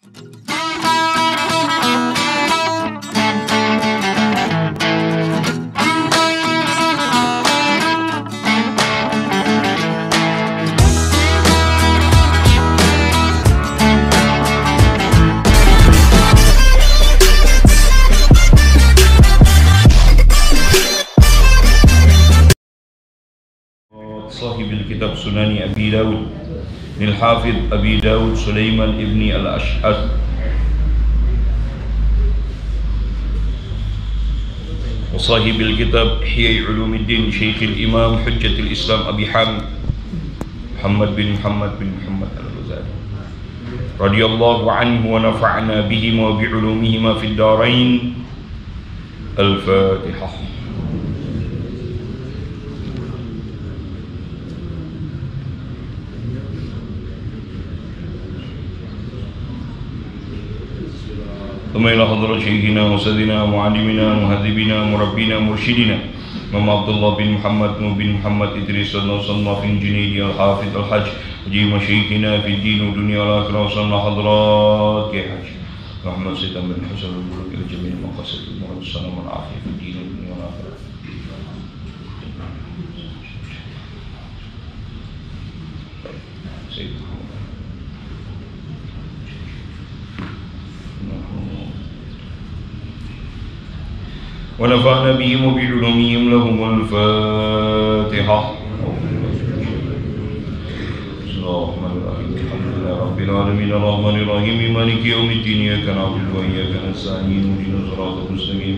صاحب الكتاب سنن أبي داود للحافظ أبي داود سليمان ابن الأشعث وصاحب الكتاب إحياء علوم الدين شيخ الإمام حجة الإسلام أبي حامد محمد بن محمد الغزالي رضي الله عنه ونفعنا بهما وبعلومهما في الدارين. الفاتحة. ثم إلى حضرة شيخنا وسيدنا ومعلمنا ومهذبنا مربينا مرشدنا إمام عبد الله بن محمد إدريس وصلنا في الجنيد الحافظ الحج وجيم شيخنا في الدين والدنيا والآخرة وصلنا حضرات يا حج محمد سيدنا بن حسن الملوك إلى جميع مقاصد المرض السلام والعافية في الدين والدنيا والآخرة. ونفعنا بهم وبعلومهم لهم الفاتحة. بسم الله الرحمن الرحيم الحمد لله رب العالمين الرحمن الرحيم مالك يوم الدين إياك نعبد وإياك نستعين اهدنا الصراط المستقيم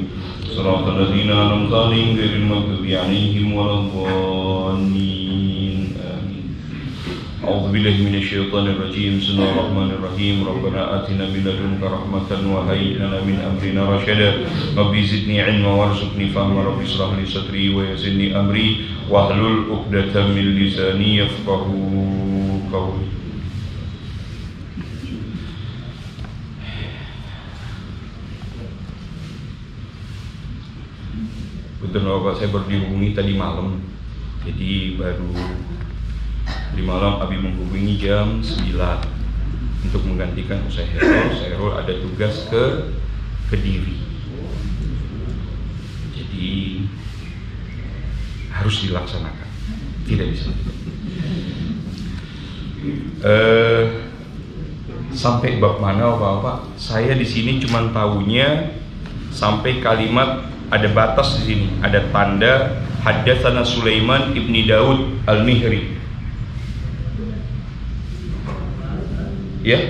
صراط الذين أنعمت عليهم غير المغضوب عليهم ولا الضالين آمين. أعوذ بالله من الشيطان الرجيم. بسم الله الرحمن الرحيم. ربنا آتنا من لدنك رحمة وهيئ لنا من أمرنا رشدا رب زدني علما وارزقني فهما رب اشرح لي صدري ويسر لي أمري واحلل عقدة من لساني يفقهوا قولي. Betul Bapak, saya baru dihubungi tadi malam. Jadi baru di malam Abi menghubungi jam 9 untuk menggantikan Ustaz Herul. Ustaz Herul ada tugas ke Kediri, jadi harus dilaksanakan, tidak bisa. Sampai bab mana Bapak? Saya di sini cuma tahunya sampai kalimat ada batas di sini, ada tanda Haddatsana Sulaiman ibni Daud al-Mihri. Ya,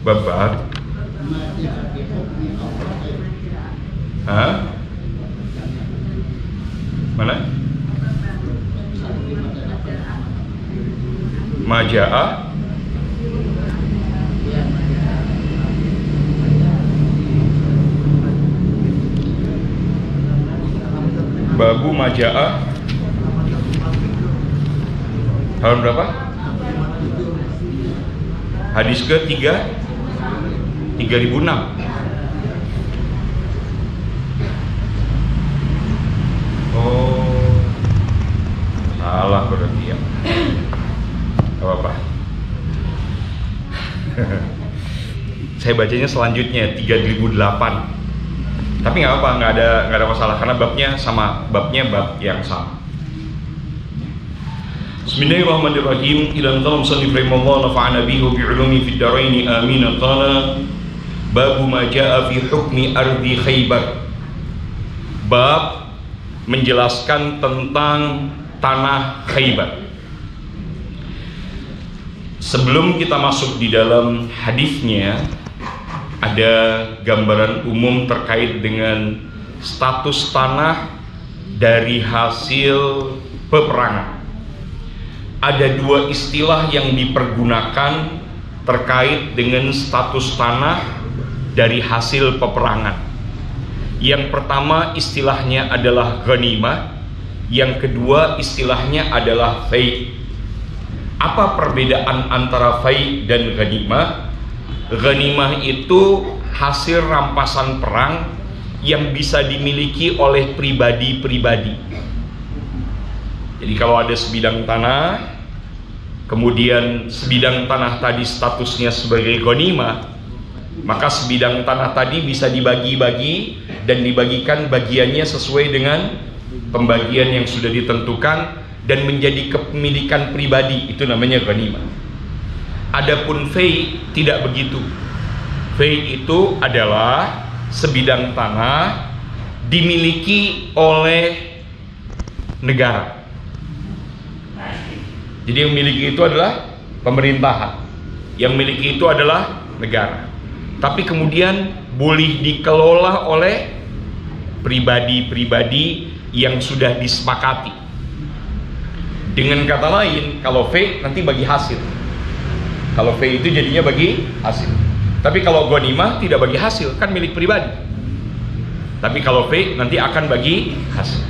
babat. Hah? Mana? Majaa. Babu Majaa. Halaman berapa? Hadis ke-3 3006. Oh, salah berarti ya. Apa-apa. Saya bacanya selanjutnya 3008. Tapi nggak apa, nggak ada masalah karena babnya sama, bab yang sama. Bismillahirrahmanirrahim. Ila naqalam sallif rahimahullah nafa'ana bihi wa bi'ulumi fid daraini amin. Qala babu ma jaa fi hukmi ardi Khaybar. Bab menjelaskan tentang tanah Khaybar. Sebelum kita masuk di dalam hadisnya, ada gambaran umum terkait dengan status tanah dari hasil peperangan. Ada dua istilah yang dipergunakan terkait dengan status tanah dari hasil peperangan. Yang pertama istilahnya adalah ghanimah, yang kedua istilahnya adalah fai'. Apa perbedaan antara fai' dan ghanimah? Ghanimah itu hasil rampasan perang yang bisa dimiliki oleh pribadi-pribadi. Jadi kalau ada sebidang tanah kemudian sebidang tanah tadi statusnya sebagai ghanimah, maka sebidang tanah tadi bisa dibagi-bagi dan dibagikan bagiannya sesuai dengan pembagian yang sudah ditentukan dan menjadi kepemilikan pribadi, itu namanya ghanimah. Adapun fai tidak begitu. Fai itu adalah sebidang tanah dimiliki oleh negara. Jadi yang memiliki itu adalah pemerintahan, yang memiliki itu adalah negara. Tapi kemudian boleh dikelola oleh pribadi-pribadi yang sudah disepakati. Dengan kata lain, kalau fai nanti bagi hasil. Kalau fai itu jadinya bagi hasil. Tapi kalau ghanimah tidak bagi hasil, kan milik pribadi. Tapi kalau fai nanti akan bagi hasil.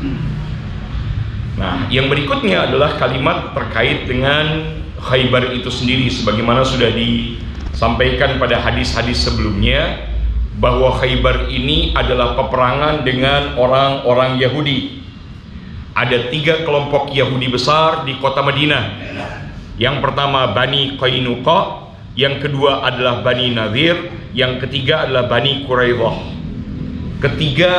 Nah, yang berikutnya adalah kalimat terkait dengan Khaybar itu sendiri, sebagaimana sudah disampaikan pada hadis-hadis sebelumnya, bahwa Khaybar ini adalah peperangan dengan orang-orang Yahudi. Ada 3 kelompok Yahudi besar di kota Madinah. Yang pertama Bani Qainuqa, yang kedua adalah Bani Nadir, yang ketiga adalah Bani Quraidah. Ketiga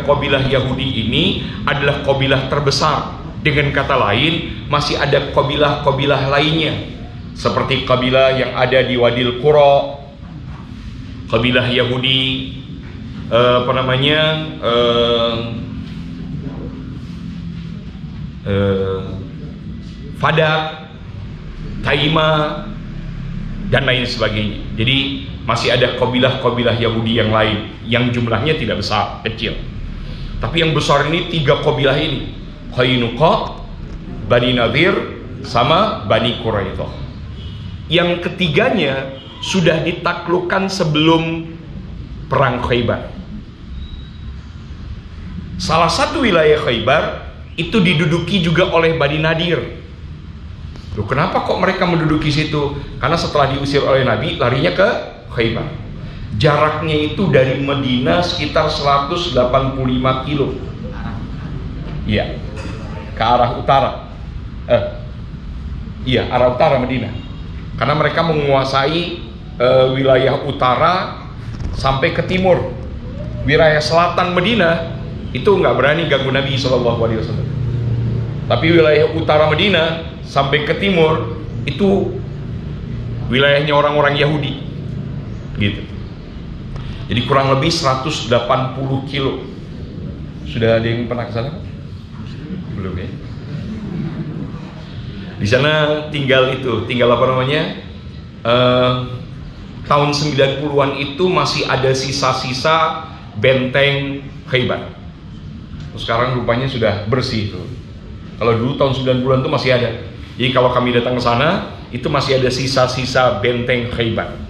kabilah Yahudi ini adalah kabilah terbesar. Dengan kata lain, masih ada kabilah-kabilah lainnya, seperti kabilah yang ada di Wadil Qura, kabilah Yahudi Fadak, Taima, dan lain sebagainya. Jadi masih ada kabilah-kabilah Yahudi yang lain yang jumlahnya tidak besar, kecil. Tapi yang besar ini 3 kabilah ini, Qainuqa, Bani Nadir, sama Bani Quraidah. Yang ketiganya sudah ditaklukkan sebelum perang Khaybar. Salah satu wilayah Khaybar itu diduduki juga oleh Bani Nadir. Loh, kenapa kok mereka menduduki situ? Karena setelah diusir oleh Nabi, larinya ke Khaybar. Jaraknya itu dari Madinah sekitar 185 kilo. Iya, ke arah utara. Iya, arah utara Madinah. Karena mereka menguasai wilayah utara sampai ke timur. Wilayah selatan Madinah itu nggak berani ganggu Nabi SAW. Tapi wilayah utara Madinah sampai ke timur itu wilayahnya orang-orang Yahudi, gitu. Jadi kurang lebih 180 kilo. Sudah ada yang pernah ke sana? Belum ya? Di sana tinggal apa namanya? Tahun 90-an itu masih ada sisa-sisa benteng Khaybar. Sekarang rupanya sudah bersih tuh. Kalau dulu tahun 90-an itu masih ada. Jadi kalau kami datang ke sana, itu masih ada sisa-sisa benteng Khaybar.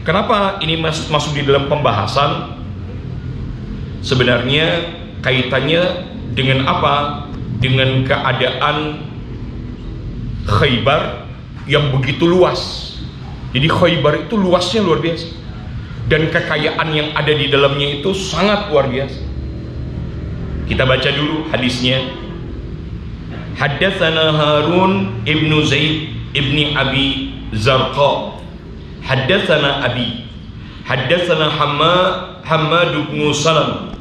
Kenapa ini masuk di dalam pembahasan? Sebenarnya kaitannya dengan apa? Dengan keadaan Khaybar yang begitu luas. Jadi Khaybar itu luasnya luar biasa, dan kekayaan yang ada di dalamnya itu sangat luar biasa. Kita baca dulu hadisnya. Haddatsana Harun ibnu Zaid ibni Abi Zarqa. Haddatsana Abi. Haddatsana Hammad ibn Salam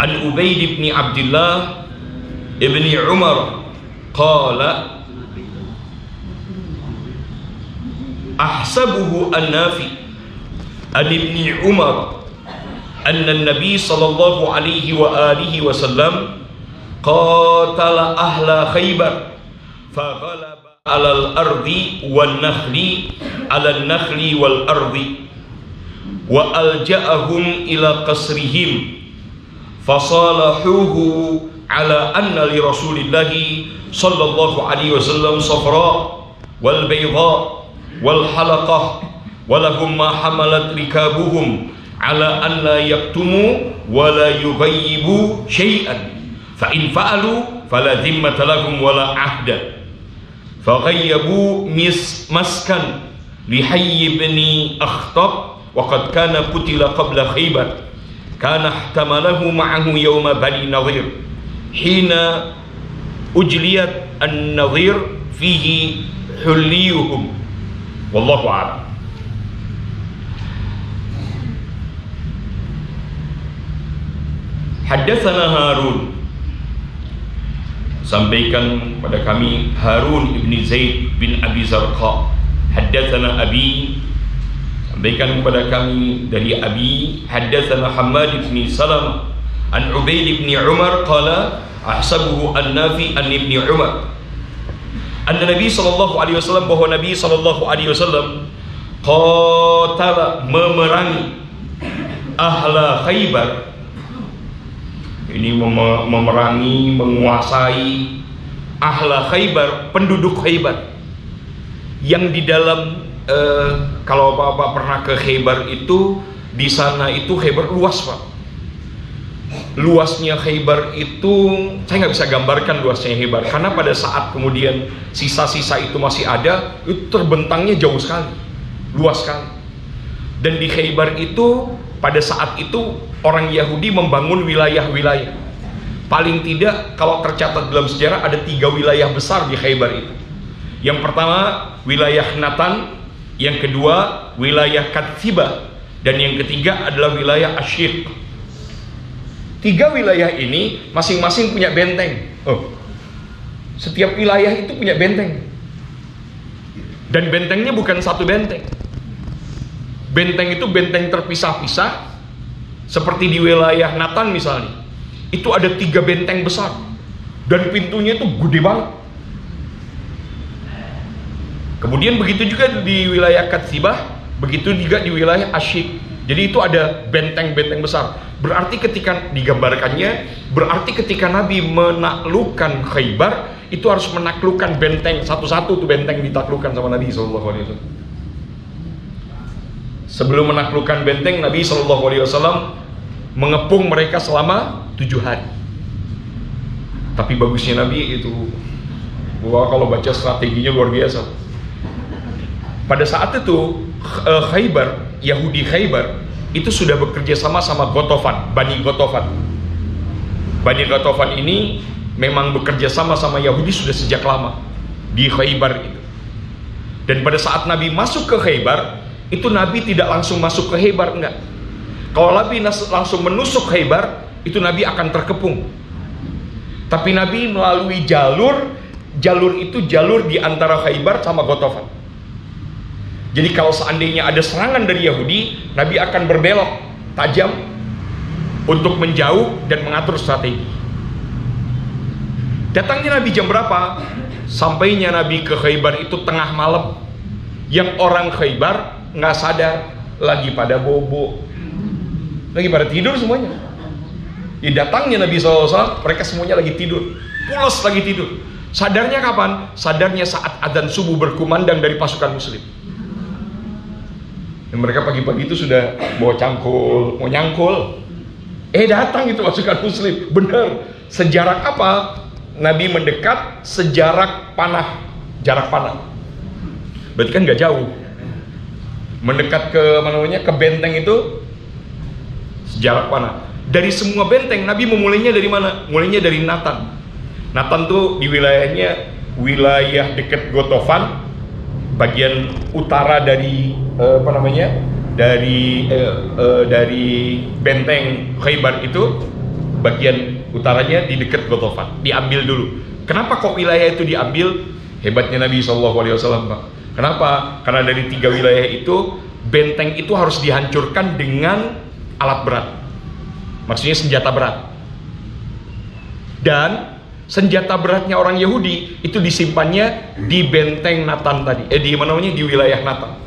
an Ubaid ibn Abdullah ibni Umar qala ahsabuhu an-Nafi an ibni Umar anna an-nabi sallallahu alaihi wa alihi wasallam qatala ahla Khaybar fa ghalaba 'ala al-ardi wan-nakhli 'ala an-nakhli wal-ardi wa alja'ahum ila qasrihim fasalahuhu 'ala anna li rasulillahi sallallahu alaihi wasallam safra wal bayda wal halaqah walahum ma hamalat rikabuhum ala an la yaktumu wa la yughayyibu syai'an fa in fa'alu fala dhimmata lahum wa la ahda fa ghayyabu maskan li Hayy ibn Akhtab wa qad kana qutila qabla Khaybar kana ihtamalahu ma'ahu yawma Bani Nadir hina ujliyat an-nadhir fihi hulliyuhum. Wallahu a'lam. Haddatsana Harun, sampaikan pada kami Harun ibn Zaid bin Abi Zarqa. Haddatsana Abi, sampaikan kepada kami dari Abi. Haddatsana Hammad bin Salamah an Ubaid bin Umar qala ahsabuhu an-Nafi an ibni Umar anna Nabi sallallahu alaihi wasallam, bahwa Nabi sallallahu alaihi wasallam qatala, memerangi ahla Khaybar. Ini memerangi, menguasai ahla Khaybar, penduduk Khaybar. Yang di dalam kalau Bapak pernah ke Khaybar itu, di sana itu Khaybar luas, Pak. Luasnya Khaybar itu saya nggak bisa gambarkan luasnya Khaybar, karena pada saat kemudian sisa-sisa itu masih ada, itu terbentangnya jauh sekali, luas sekali. Dan di Khaybar itu pada saat itu orang Yahudi membangun wilayah-wilayah. Paling tidak kalau tercatat dalam sejarah ada 3 wilayah besar di Khaybar itu. Yang pertama wilayah Natan, yang kedua wilayah Katsibah, dan yang ketiga adalah wilayah Ashiq. 3 wilayah ini masing-masing punya benteng. Setiap wilayah itu punya benteng. Dan bentengnya bukan satu benteng. Benteng itu benteng terpisah-pisah. Seperti di wilayah Natan misalnya, itu ada 3 benteng besar. Dan pintunya itu gede banget. Kemudian begitu juga di wilayah Katsibah, begitu juga di wilayah Ashiq. Jadi itu ada benteng-benteng besar. Berarti ketika digambarkannya, berarti ketika Nabi menaklukkan Khaybar, itu harus menaklukkan benteng satu-satu, tuh benteng ditaklukkan sama Nabi SAW. Sebelum menaklukkan benteng, Nabi SAW mengepung mereka selama 7 hari. Tapi bagusnya Nabi itu, bahwa kalau baca strateginya luar biasa. Pada saat itu Khaybar, Yahudi Khaybar itu sudah bekerja sama sama Ghatafan, Bani Ghatafan. Bani Ghatafan ini memang bekerja sama sama Yahudi sudah sejak lama di Khaybar itu. Dan pada saat Nabi masuk ke Khaybar, itu Nabi tidak langsung masuk ke Khaybar, enggak. Kalau Nabi langsung menusuk Khaybar, itu Nabi akan terkepung. Tapi Nabi melalui jalur itu jalur di antara Khaybar sama Ghatafan. Jadi kalau seandainya ada serangan dari Yahudi, Nabi akan berbelok tajam untuk menjauh dan mengatur strategi. Datangnya Nabi jam berapa? Sampainya Nabi ke Khaybar itu tengah malam. Yang orang Khaybar nggak sadar, lagi pada bobo, lagi pada tidur semuanya. Datangnya Nabi SAW, mereka semuanya lagi tidur, pulas lagi tidur. Sadarnya kapan? Sadarnya saat adzan subuh berkumandang dari pasukan Muslim. Dan mereka pagi-pagi itu sudah bawa cangkul, mau nyangkul. Datang itu pasukan Muslim. Benar. Sejarak apa? Nabi mendekat sejarak panah, jarak panah. Berarti kan nggak jauh. Mendekat ke mana namanya, ke benteng itu sejarak panah. Dari semua benteng Nabi memulainya dari mana? Mulainya dari Natan. Natan tuh di wilayahnya wilayah dekat Ghatafan, bagian utara dari dari benteng Khaybar itu, bagian utaranya di dekat Ghatafan. Diambil dulu. Kenapa kok wilayah itu diambil? Hebatnya Nabi SAW, Pak. Kenapa? Karena dari 3 wilayah itu, benteng itu harus dihancurkan dengan alat berat. Maksudnya senjata berat. Dan senjata beratnya orang Yahudi itu disimpannya di benteng Natan tadi. Di wilayah Natan.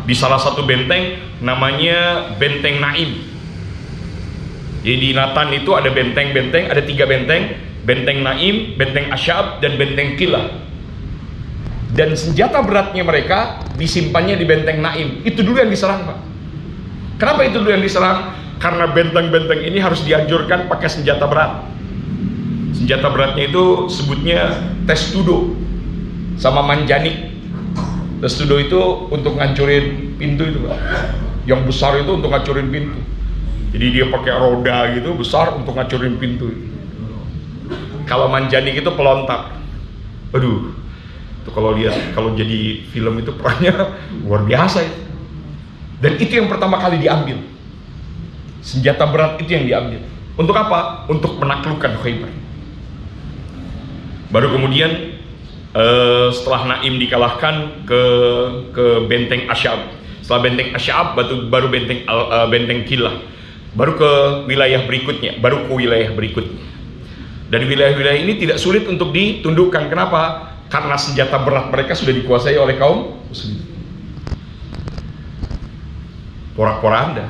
Di salah satu benteng namanya Benteng Naim. Jadi di Natan itu ada benteng-benteng, ada 3 benteng. Benteng Naim, Benteng Asyab, dan Benteng Kilah. Dan senjata beratnya mereka disimpannya di Benteng Naim. Itu dulu yang diserang, Pak. Kenapa itu dulu yang diserang? Karena benteng-benteng ini harus dihancurkan pakai senjata berat. Senjata beratnya itu sebutnya testudo sama manjanik. Testudo itu untuk ngancurin pintu itu, Pak. Yang besar itu untuk ngancurin pintu. Jadi dia pakai roda gitu besar untuk ngancurin pintu. kalau Manjani itu pelontar. Aduh, itu kalau jadi film itu perannya luar biasa itu. Dan itu yang pertama kali diambil. Senjata berat itu yang diambil. Untuk apa? Untuk menaklukkan Khaybar. Baru kemudian setelah Naim dikalahkan ke benteng Asy'ab. Setelah benteng Asy'ab baru benteng Kilah. Baru ke wilayah berikutnya, Dan wilayah-wilayah ini tidak sulit untuk ditundukkan. Kenapa? Karena senjata berat mereka sudah dikuasai oleh kaum muslim. Porak-poranda.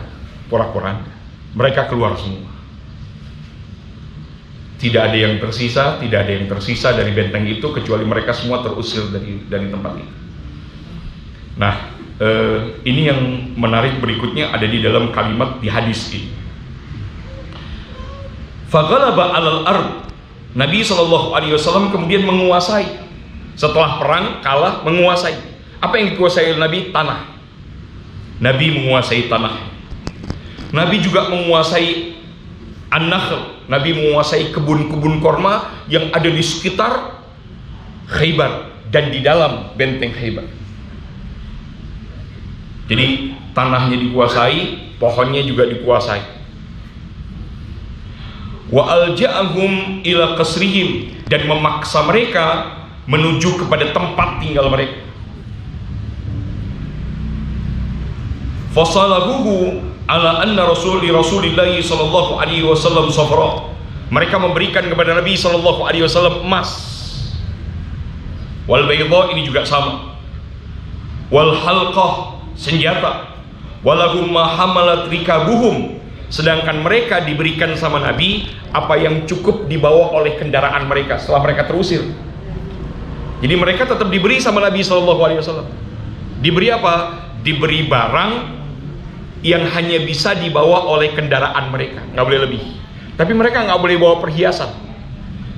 Mereka keluar semua. Tidak ada yang tersisa dari benteng itu kecuali mereka semua terusir dari tempat itu. Nah, ini yang menarik berikutnya ada di dalam kalimat di hadis ini. Faghalaba 'alal ard. Nabi SAW kemudian menguasai. Setelah perang kalah, menguasai. Apa yang dikuasai oleh Nabi? Tanah. Nabi menguasai tanah. Nabi juga menguasai an-nakhl. Nabi menguasai kebun-kebun korma yang ada di sekitar Khaybar dan di dalam benteng Khaybar. Jadi tanahnya dikuasai, pohonnya juga dikuasai. Wa alja'ahum ila qasrihim, dan memaksa mereka menuju kepada tempat tinggal mereka. Fasalahu ala anna Rasulillahi sallallahu alaihi wasallam safra. Mereka memberikan kepada Nabi sallallahu alaihi wasallam emas. Wal bayda, ini juga sama. Wal halqah, senjata. Walahum ma hamalat rikabuhum, sedangkan mereka diberikan sama Nabi apa yang cukup dibawa oleh kendaraan mereka setelah mereka terusir. Jadi mereka tetap diberi sama Nabi sallallahu alaihi wasallam. Diberi apa? Diberi barang yang hanya bisa dibawa oleh kendaraan mereka, nggak boleh lebih. Tapi mereka nggak boleh bawa perhiasan.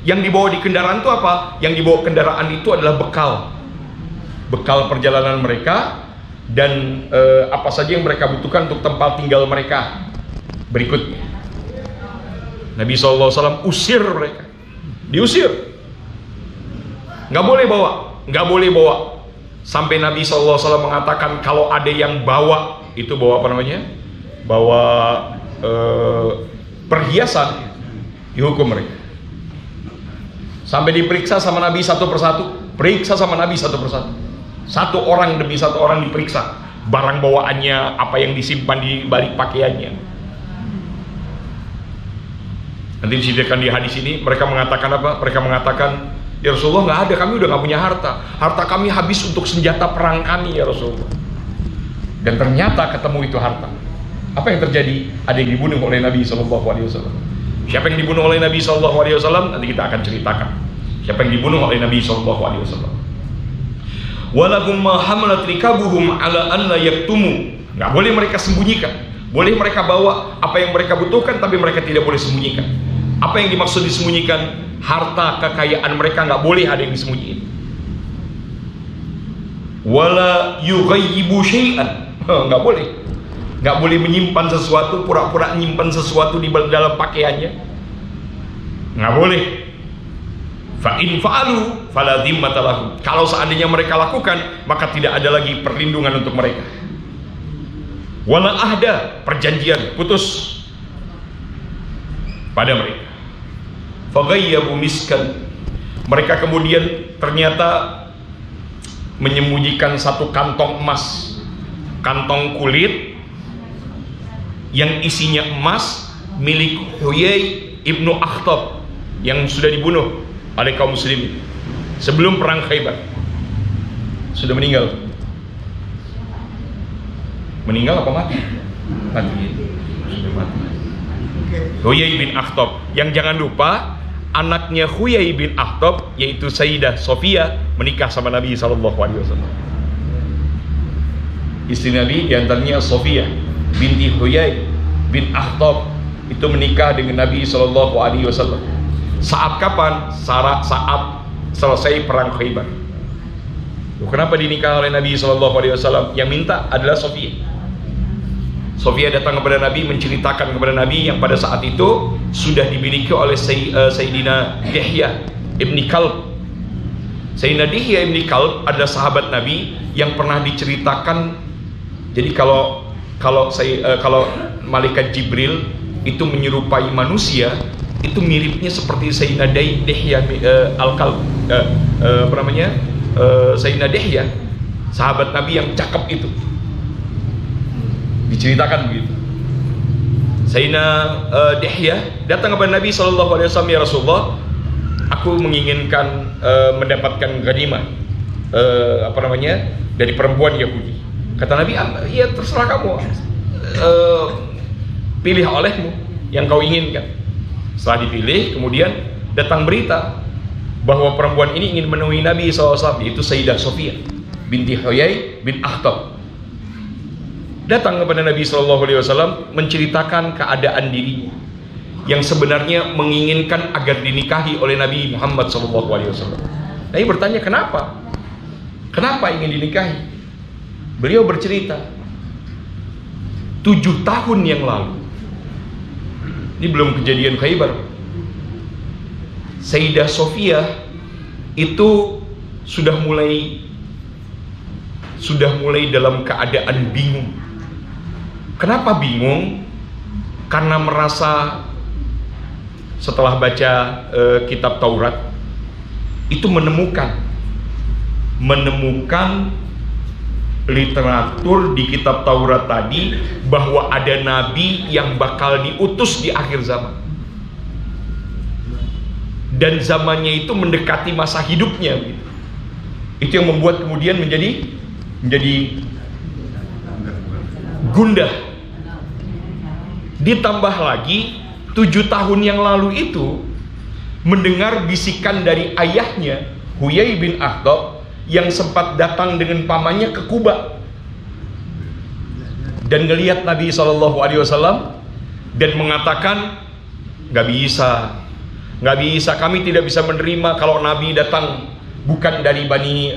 Yang dibawa di kendaraan itu apa? Yang dibawa kendaraan itu adalah bekal perjalanan mereka dan apa saja yang mereka butuhkan untuk tempat tinggal mereka berikutnya. Nabi SAW usir mereka, diusir, nggak boleh bawa. Sampai Nabi SAW mengatakan kalau ada yang bawa, itu bawa apa namanya? Bawa perhiasan, dihukum mereka. Sampai diperiksa sama Nabi satu persatu, satu orang demi satu orang diperiksa, barang bawaannya, apa yang disimpan di balik pakaiannya. Nanti disebutkan di hadis ini, mereka mengatakan apa? Mereka mengatakan, ya Rasulullah, nggak ada, kami udah nggak punya harta kami habis untuk senjata perang kami ya Rasulullah. Dan ternyata ketemu itu harta. Apa yang terjadi? Ada yang dibunuh oleh Nabi SAW. Siapa yang dibunuh oleh Nabi SAW? Nanti kita akan ceritakan siapa yang dibunuh oleh Nabi SAW. Walahum ma hamalat rikabuhum ala an la yaktumu. Nggak boleh mereka sembunyikan. Boleh mereka bawa apa yang mereka butuhkan, tapi mereka tidak boleh sembunyikan. Apa yang dimaksud disembunyikan? Harta kekayaan mereka nggak boleh ada yang disembunyiin. Wala yughayyibu syai'an, nggak boleh menyimpan sesuatu, pura-pura menyimpan sesuatu di dalam pakaiannya, nggak boleh. Fa in fa'alu fala dhimmata lahum. Kalau seandainya mereka lakukan, maka tidak ada lagi perlindungan untuk mereka. Wala ahda, perjanjian putus pada mereka. Faghayyabu miskan, mereka kemudian ternyata menyembunyikan satu kantong emas, kantong kulit yang isinya emas milik Huyai ibnu Akhtab yang sudah dibunuh oleh kaum muslimin sebelum perang Khaybar. Sudah meninggal apa mati? Sudah mati. Huyai bin Akhtab, yang jangan lupa anaknya Huyai bin Akhtab yaitu Sayyidah Sofia menikah sama Nabi SAW. Istri Nabi diantaranya Sofia binti Huyai bin Akhtab itu menikah dengan Nabi SAW. Saat kapan? Saat selesai perang Khaybar. Kenapa dinikah oleh Nabi SAW? Yang minta adalah Sofia. Sofia datang kepada Nabi menceritakan kepada Nabi yang pada saat itu sudah dimiliki oleh Sayyidina Dihya ibni Kalb. Sayyidina Dihya ibni Kalb adalah sahabat Nabi yang pernah diceritakan. Jadi kalau malaikat Jibril itu menyerupai manusia, itu miripnya seperti Sayyidina Dihya al-Kalb, Sayyidina Dihya, sahabat Nabi yang cakep itu. Diceritakan begitu. Sayyidina Dihya datang kepada Nabi SAW, ya Rasulullah, aku menginginkan mendapatkan ghanimah dari perempuan Yahudi. Kata Nabi, ya terserah kamu, pilih olehmu yang kau inginkan. Setelah dipilih, kemudian datang berita bahwa perempuan ini ingin menemui Nabi SAW, yaitu Sayyidah Sofia binti Huyai bin Akhtab. Datang kepada Nabi SAW menceritakan keadaan dirinya yang sebenarnya menginginkan agar dinikahi oleh Nabi Muhammad SAW. Nabi bertanya, kenapa? Kenapa ingin dinikahi? Beliau bercerita, 7 tahun yang lalu, ini belum kejadian Khaybar, Sayyidah Sofia itu sudah mulai dalam keadaan bingung. Kenapa bingung? Karena merasa setelah baca kitab Taurat itu menemukan literatur di kitab Taurat tadi bahwa ada nabi yang bakal diutus di akhir zaman, dan zamannya itu mendekati masa hidupnya. Itu yang membuat kemudian menjadi gundah. Ditambah lagi 7 tahun yang lalu itu mendengar bisikan dari ayahnya Huyai bin Akhtab yang sempat datang dengan pamannya ke Kuba dan ngelihat Nabi SAW dan mengatakan, nggak bisa, kami tidak bisa menerima kalau Nabi datang bukan dari Bani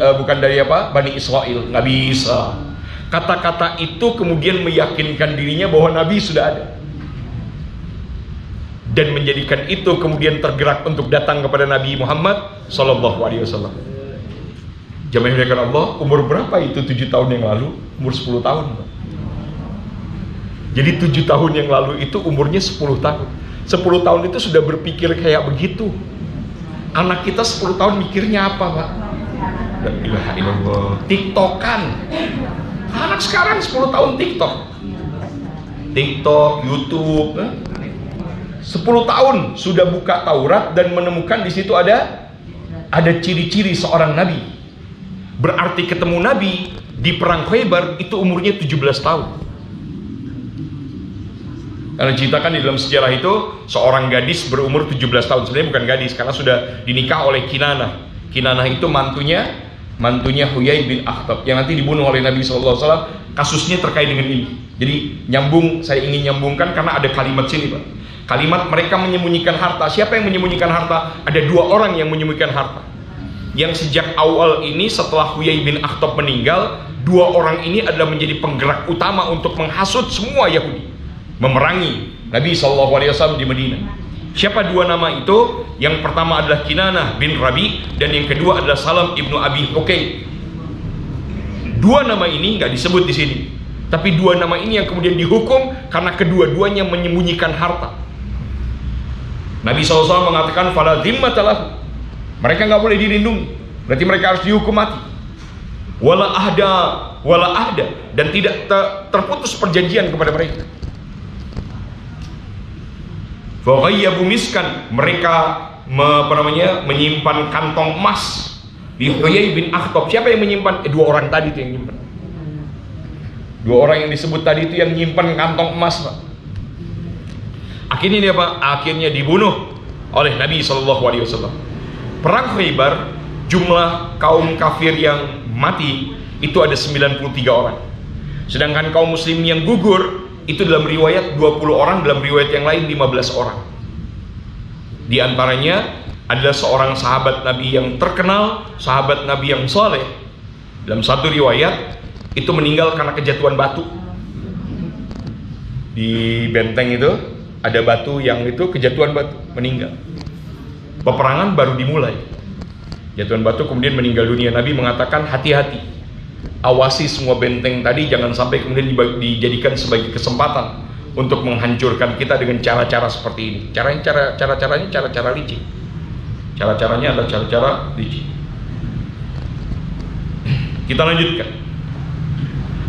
Israel, nggak bisa. Kata-kata itu kemudian meyakinkan dirinya bahwa Nabi sudah ada, dan menjadikan itu kemudian tergerak untuk datang kepada Nabi Muhammad SAW. Jamaah yang Allah, umur berapa itu 7 tahun yang lalu? Umur 10 tahun. Jadi 7 tahun yang lalu itu umurnya 10 tahun. 10 tahun itu sudah berpikir kayak begitu. Anak kita 10 tahun mikirnya apa, Pak? La ilaha illallah. TikTokan. Anak sekarang 10 tahun TikTok, YouTube. 10 tahun sudah buka Taurat dan menemukan di situ ada ciri-ciri seorang nabi. Berarti ketemu Nabi di perang Khaybar itu umurnya 17 tahun. Karena diceritakan di dalam sejarah itu seorang gadis berumur 17 tahun. Sebenarnya bukan gadis karena sudah dinikah oleh Kinanah. Kinanah itu mantunya Huyai bin Akhtab yang nanti dibunuh oleh Nabi SAW. Kasusnya terkait dengan ini. Jadi saya ingin nyambungkan karena ada kalimat sini, Pak. Kalimat mereka menyembunyikan harta. Siapa yang menyembunyikan harta? Ada 2 orang yang menyembunyikan harta. Yang sejak awal ini setelah Huyai bin Akhtab meninggal, 2 orang ini adalah menjadi penggerak utama untuk menghasut semua Yahudi, memerangi Nabi SAW di Madinah. Siapa 2 nama itu? Yang pertama adalah Kinanah bin Rabi, dan yang kedua adalah Salam ibnu Abi Hukay. 2 nama ini nggak disebut di sini, tapi 2 nama ini yang kemudian dihukum karena kedua-duanya menyembunyikan harta. Nabi SAW mengatakan, "Fala dhimmatalahu." Mereka nggak boleh dilindungi, berarti mereka harus dihukum mati. Wala ahda, dan tidak terputus perjanjian kepada mereka. Faghayyabu miskan, mereka menyimpan kantong emas di Huyai bin Akhtab. Siapa yang menyimpan? 2 orang tadi itu yang menyimpan. 2 orang yang disebut tadi itu yang menyimpan kantong emas, Pak. Akhirnya dia, Pak, akhirnya dibunuh oleh Nabi SAW. Perang Khaybar, jumlah kaum kafir yang mati itu ada 93 orang. Sedangkan kaum muslim yang gugur itu dalam riwayat 20 orang, dalam riwayat yang lain 15 orang. Di antaranya adalah seorang sahabat Nabi yang terkenal, sahabat Nabi yang soleh. Dalam satu riwayat itu meninggal karena kejatuhan batu di benteng itu. ada batu yang itu kejatuhan batu, meninggal. Peperangan baru dimulai, jatuhan batu kemudian meninggal dunia. Nabi mengatakan hati-hati, awasi semua benteng tadi, jangan sampai kemudian dijadikan sebagai kesempatan untuk menghancurkan kita dengan cara-cara seperti ini. Cara-caranya cara-cara licik. Cara-caranya adalah cara-cara licik. Kita lanjutkan.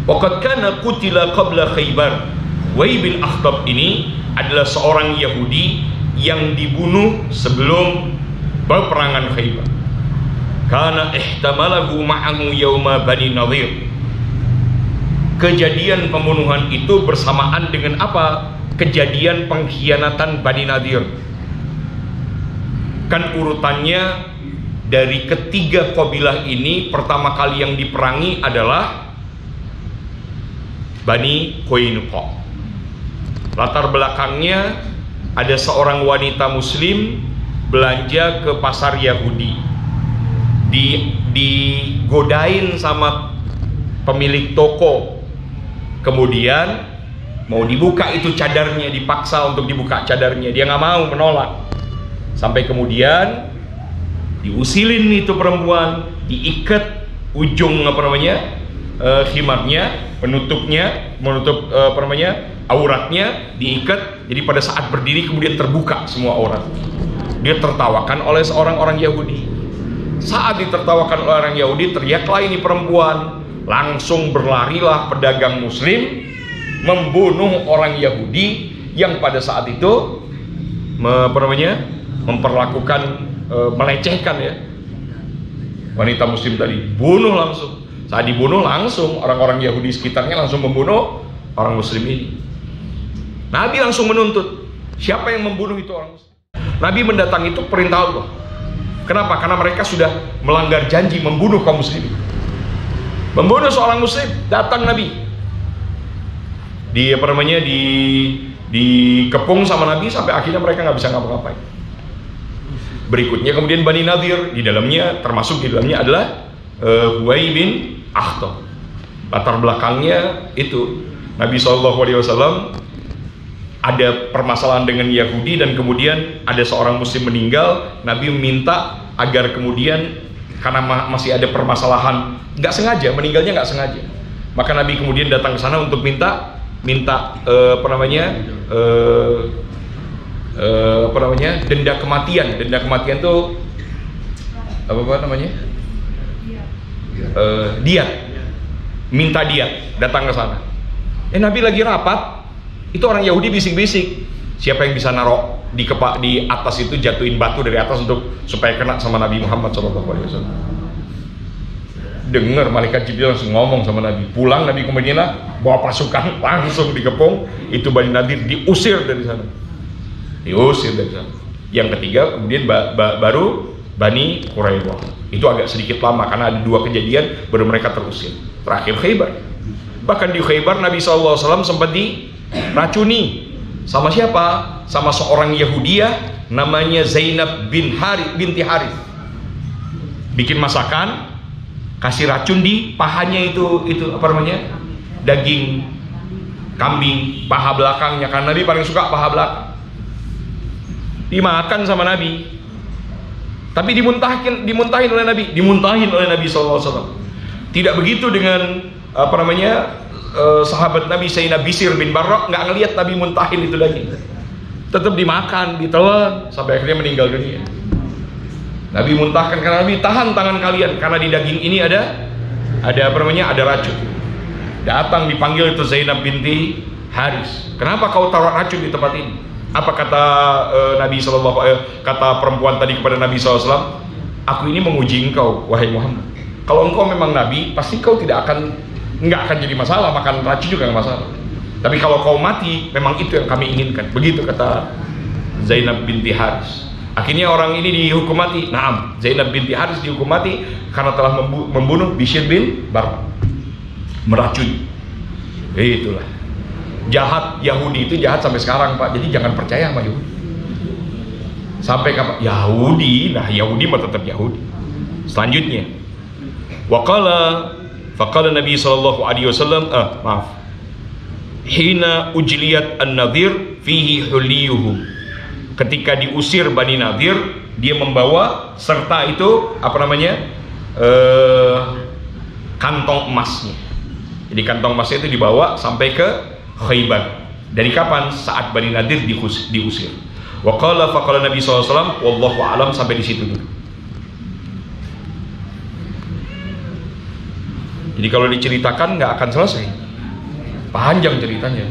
Waqad kana qutila qabla Khaybar. Huwai bin Akhtab ini adalah seorang Yahudi yang dibunuh sebelum peperangan Khaybar. Kana ihtamalahu ma'ahu yauma Bani Nadhir. Kejadian pembunuhan itu bersamaan dengan apa? Kejadian pengkhianatan Bani Nadhir. Kan urutannya dari ketiga kabilah ini, pertama kali yang diperangi adalah Bani Qainuqa. Latar belakangnya ada seorang wanita muslim belanja ke pasar Yahudi, digodain sama pemilik toko, kemudian mau dibuka itu cadarnya, dipaksa untuk dibuka cadarnya, dia nggak mau, menolak, sampai kemudian diusilin itu perempuan, diikat ujung khimarnya, penutupnya, menutup auratnya, diikat. Jadi pada saat berdiri kemudian terbuka semua aurat. Dia tertawakan oleh seorang orang Yahudi. Saat ditertawakan oleh orang Yahudi, teriaklah ini perempuan. Langsung berlarilah pedagang muslim membunuh orang Yahudi yang pada saat itu memperlakukan, melecehkan ya wanita muslim tadi. Bunuh langsung. Saat dibunuh langsung orang-orang Yahudi sekitarnya langsung membunuh orang muslim ini. Nabi langsung menuntut, siapa yang membunuh itu orang muslim? Nabi mendatangi itu perintah Allah. Kenapa? Karena mereka sudah melanggar janji membunuh kaum muslimin. Membunuh seorang muslim, datang Nabi. Dikepung sama Nabi sampai akhirnya mereka nggak bisa ngapa-ngapain. Berikutnya kemudian Bani Nadhir, di dalamnya adalah Huwai bin Akhtab. Latar belakangnya itu Nabi SAW ada permasalahan dengan Yahudi dan kemudian ada seorang muslim meninggal. Nabi meminta agar kemudian, karena masih ada permasalahan, nggak sengaja meninggalnya, nggak sengaja, maka Nabi kemudian datang ke sana untuk minta denda kematian. Denda kematian itu diat, minta diat, datang ke sana. Nabi lagi rapat, itu orang Yahudi bisik-bisik, siapa yang bisa narok di atas itu, jatuhin batu dari atas supaya kena sama Nabi Muhammad SAW. Dengar malaikat Jibril langsung ngomong sama Nabi. Pulang Nabi ke Madinah, bawa pasukan langsung dikepung itu Bani Nadhir, diusir dari sana. Yang ketiga kemudian baru Bani Quraidah. Itu agak sedikit lama karena ada dua kejadian baru mereka terusir. Terakhir Khaybar. Bahkan di Khaybar Nabi SAW sempat diracuni. Sama siapa? Sama seorang Yahudiyah namanya Zainab binti Harith. Bikin masakan, kasih racun di pahanya itu daging kambing, paha belakangnya, karena Nabi paling suka paha belakang. Dimakan sama Nabi. Tapi dimuntahin oleh Nabi SAW. Tidak begitu dengan sahabat Nabi Sayyidina Bisir bin Barra, nggak ngelihat Nabi muntahin itu daging, tetap dimakan, ditelan sampai akhirnya meninggal dunia. Nabi muntahkan karena Nabi tahan tangan kalian karena di daging ini ada racun. Datang dipanggil itu Zainab binti Haris, kenapa kau taruh racun di tempat ini? Apa kata kata perempuan tadi kepada Nabi SAW? Aku ini menguji engkau wahai Muhammad. Kalau engkau memang Nabi, pasti kau nggak akan jadi masalah, makan racun juga nggak masalah. Tapi kalau kau mati, memang itu yang kami inginkan. Begitu kata Zainab binti Haris. Akhirnya orang ini dihukum mati. Naam, Zainab binti Haris dihukum mati karena telah membunuh Bishr bin Barra, meracuni. Itulah jahat Yahudi, itu jahat sampai sekarang Pak. Jadi jangan percaya sama Yahudi. Sampai kapan? Yahudi, nah Yahudi mah tetap Yahudi. Selanjutnya, faqala Nabi SAW hina ujliyat an-nadhir fihi huliyuhum. Ketika diusir Bani Nadir, dia membawa serta itu kantong emasnya. Jadi kantong emasnya itu dibawa sampai ke Khaybar. Dari kapan? Saat Bani Nadir diusir. Wa qala faqala Nabi SAW, wallahu alam, sampai di situ dulu. Jadi kalau diceritakan nggak akan selesai, panjang ceritanya.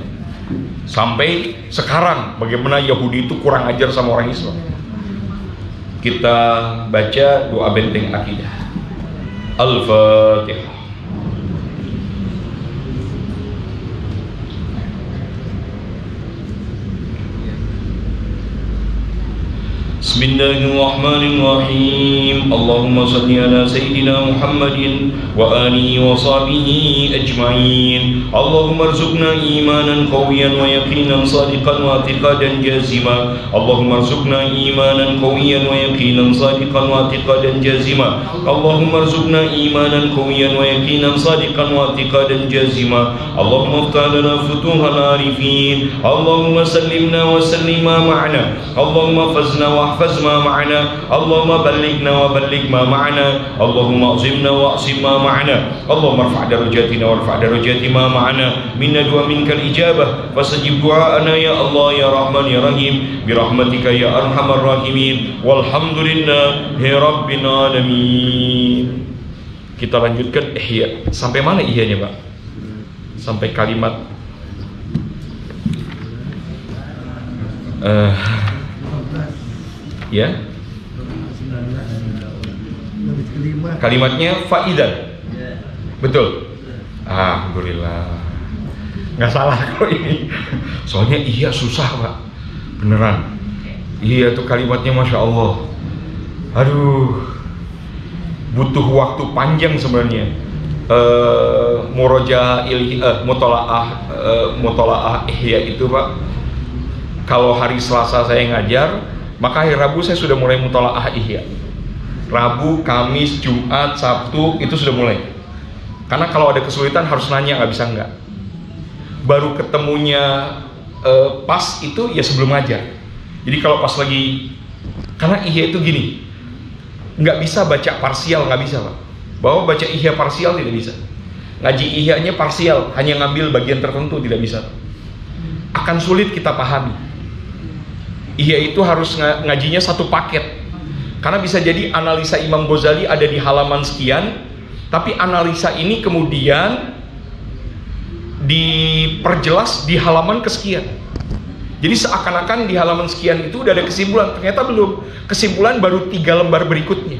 Sampai sekarang bagaimana Yahudi itu kurang ajar sama orang Islam. Kita baca doa benteng akidah. Al-Fatihah. Bismillahirrahmanirrahim. Allahumma salli ala Sayyidina Muhammadin wa alihi wa sahbihi ajma'in. Allahumma arzuqna imanan qawiyan wa yaqinan sadiqan wa i'tiqadan jazima. Allahumma arzuqna imanan qawiyan wa yaqinan sadiqan wa i'tiqadan jazima. Allahumma arzuqna imanan qawiyan wa yaqinan sadiqan wa i'tiqadan jazima. Allahumma iftah lana futuhal arifin. Allahumma sallimna wa sallima ma'ana. Allahumma fazna wa احفظ ما معنا. اللهم بلغنا وبلغ ما معنا. اللهم اعصمنا واعصم ما معنا. اللهم ارفع درجاتنا وارفع درجات ما معنا. منا ومنك الإجابة فاستجب دعاءنا يا الله يا رحمن يا رحيم برحمتك يا أرحم الراحمين والحمد لله رب العالمين. Kita lanjutkan ihya. Sampai mana ihyanya, Pak? Sampai kalimat ya, kalimatnya faidan, betul. Alhamdulillah, nggak salah kok ini. Soalnya iya susah, Pak, beneran. Iya tuh kalimatnya, masya Allah. Aduh, butuh waktu panjang sebenarnya. Mutolaah ihya itu, Pak. Kalau hari Selasa saya ngajar, maka hari Rabu saya sudah mulai mutolaah ihya. Rabu, Kamis, Jumat, Sabtu itu sudah mulai. Karena kalau ada kesulitan harus nanya, nggak bisa nggak. Baru ketemunya pas itu ya sebelum ngajar. Jadi kalau pas lagi, karena ihya itu gini, nggak bisa baca parsial, nggak bisa, Pak. Bahwa baca ihya parsial tidak bisa. Ngaji ihyanya parsial, hanya ngambil bagian tertentu, tidak bisa. Akan sulit kita pahami. Ihya itu harus ngajinya satu paket. Karena bisa jadi analisa Imam Ghazali ada di halaman sekian, tapi analisa ini kemudian diperjelas di halaman kesekian. Jadi seakan-akan di halaman sekian itu udah ada kesimpulan, ternyata belum. Kesimpulan baru 3 lembar berikutnya.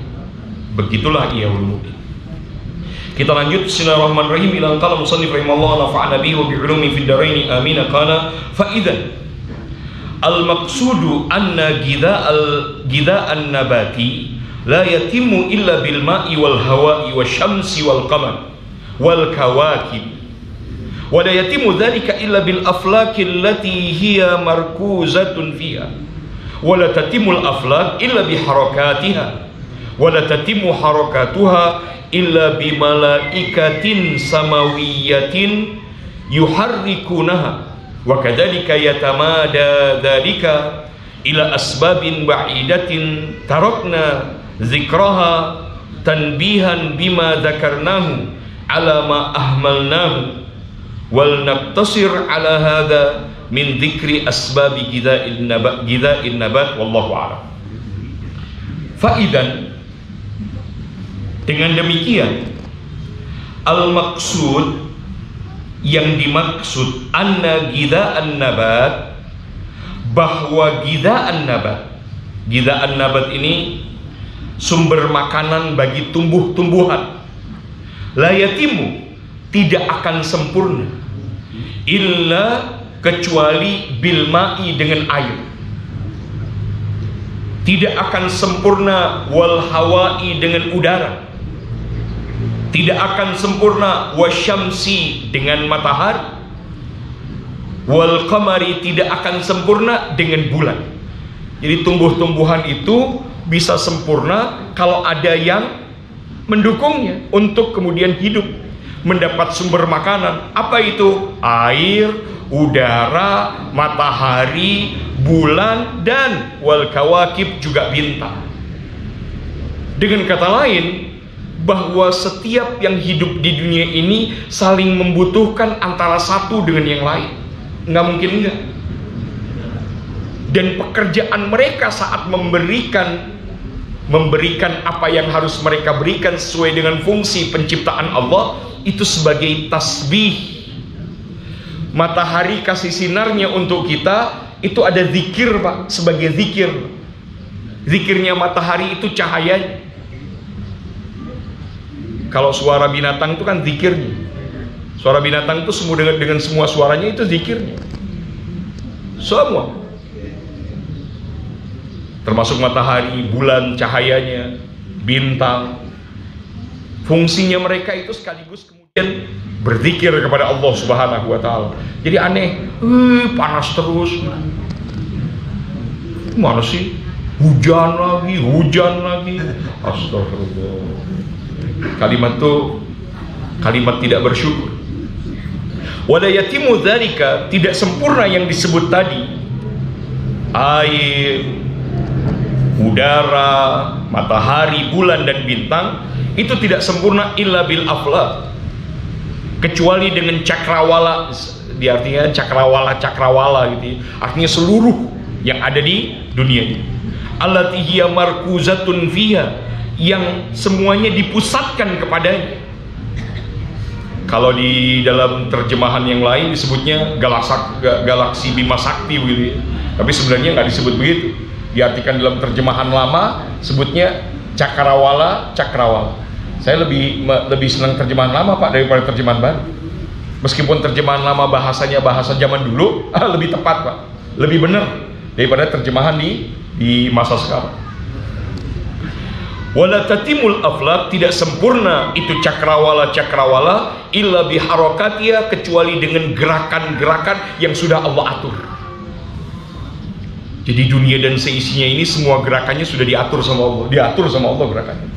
Begitulah Ihya Ulumuddin. Kita lanjut. Bismillahirrahmanirrahim. Ila qala musannif rahimallahu nafa'ana bihi wa bi'ulumi fid dharain amin. Qala fa idzan al-maqsudu anna gida'an nabati la yatimu illa bil ma'i wal hawa'i wasyamsi wal qamar wal kawakib wa la yatimu dhalika illa bil aflaki allati hiya markuzatun fiha wa la tatimu al aflak illa bi harakatiha wa la tatimu harakatuha illa bi malaikatin samawiyatin yuharrikunaha. Wa kadzalika yatamada dzalika ila asbabin ba'idatin tarakna zikraha tanbihan bima dzakarnahu ala ma ahmalnahu wal naqtasir ala hadha min dzikri asbabi gida'in nabat wallahu a'lam. Faidan, dengan demikian al-maqsud, yang dimaksud anna gida'an nabat, bahwa gida'an nabat ini sumber makanan bagi tumbuh-tumbuhan, la yatimu, tidak akan sempurna, illa, kecuali bil ma'i, dengan air. Tidak akan sempurna wal hawa'i, dengan udara. Tidak akan sempurna wasyamsi, dengan matahari. Wal qamari, tidak akan sempurna dengan bulan. Jadi tumbuh-tumbuhan itu bisa sempurna kalau ada yang mendukungnya untuk kemudian hidup, mendapat sumber makanan. Apa itu? Air, udara, matahari, bulan, dan wal kawakib juga bintang. Dengan kata lain, bahwa setiap yang hidup di dunia ini saling membutuhkan antara satu dengan yang lain. Nggak mungkin enggak. Dan pekerjaan mereka saat memberikan apa yang harus mereka berikan sesuai dengan fungsi penciptaan Allah itu sebagai tasbih. Matahari kasih sinarnya untuk kita, itu ada zikir, Pak, sebagai zikir. Zikirnya matahari itu cahayanya. Kalau suara binatang itu kan zikirnya. Suara binatang itu semua dengan semua suaranya itu zikirnya. Semua. Termasuk matahari, bulan, cahayanya, bintang. Fungsinya mereka itu sekaligus kemudian berzikir kepada Allah Subhanahu wa Ta'ala. Jadi aneh, panas terus. Mana sih? Hujan lagi. Astagfirullah. Kalimat itu kalimat tidak bersyukur. Wala yatimu dzalika, tidak sempurna yang disebut tadi. Air, udara, matahari, bulan, dan bintang itu tidak sempurna illa bil aflak, kecuali dengan cakrawala. Artinya cakrawala gitu ya. Artinya seluruh yang ada di dunia ini. Allati hiya markuzatun fiha, yang semuanya dipusatkan kepadanya. Kalau di dalam terjemahan yang lain disebutnya galaksi Bima Sakti gitu ya. Tapi sebenarnya nggak disebut begitu. Diartikan dalam terjemahan lama sebutnya cakrawala. Saya lebih senang terjemahan lama, Pak, daripada terjemahan baru. Meskipun terjemahan lama bahasanya bahasa zaman dulu, lebih tepat, Pak, lebih benar daripada terjemahan di masa sekarang. Wala tatimul aflak, tidak sempurna itu cakrawala illa biharakatiha, kecuali dengan gerakan-gerakan yang sudah Allah atur. Jadi dunia dan seisinya ini semua gerakannya sudah diatur sama Allah, gerakannya.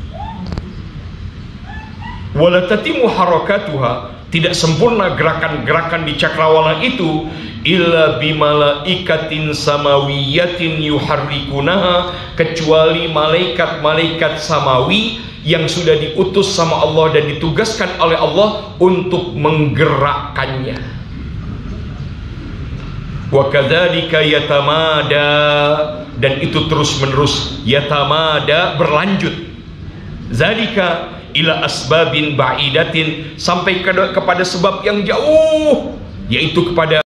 Wala tatimu harakatuha, tidak sempurna gerakan-gerakan di cakrawala itu illa bimalaikatin samawiyatin yuharrikunaha, kecuali malaikat-malaikat samawi yang sudah diutus sama Allah dan ditugaskan oleh Allah untuk menggerakkannya. Wa kadzalika yatamada, dan itu terus-menerus yatamada, berlanjut. Zalika ila asbabin ba'idatin, sampai kepada sebab yang jauh, yaitu kepada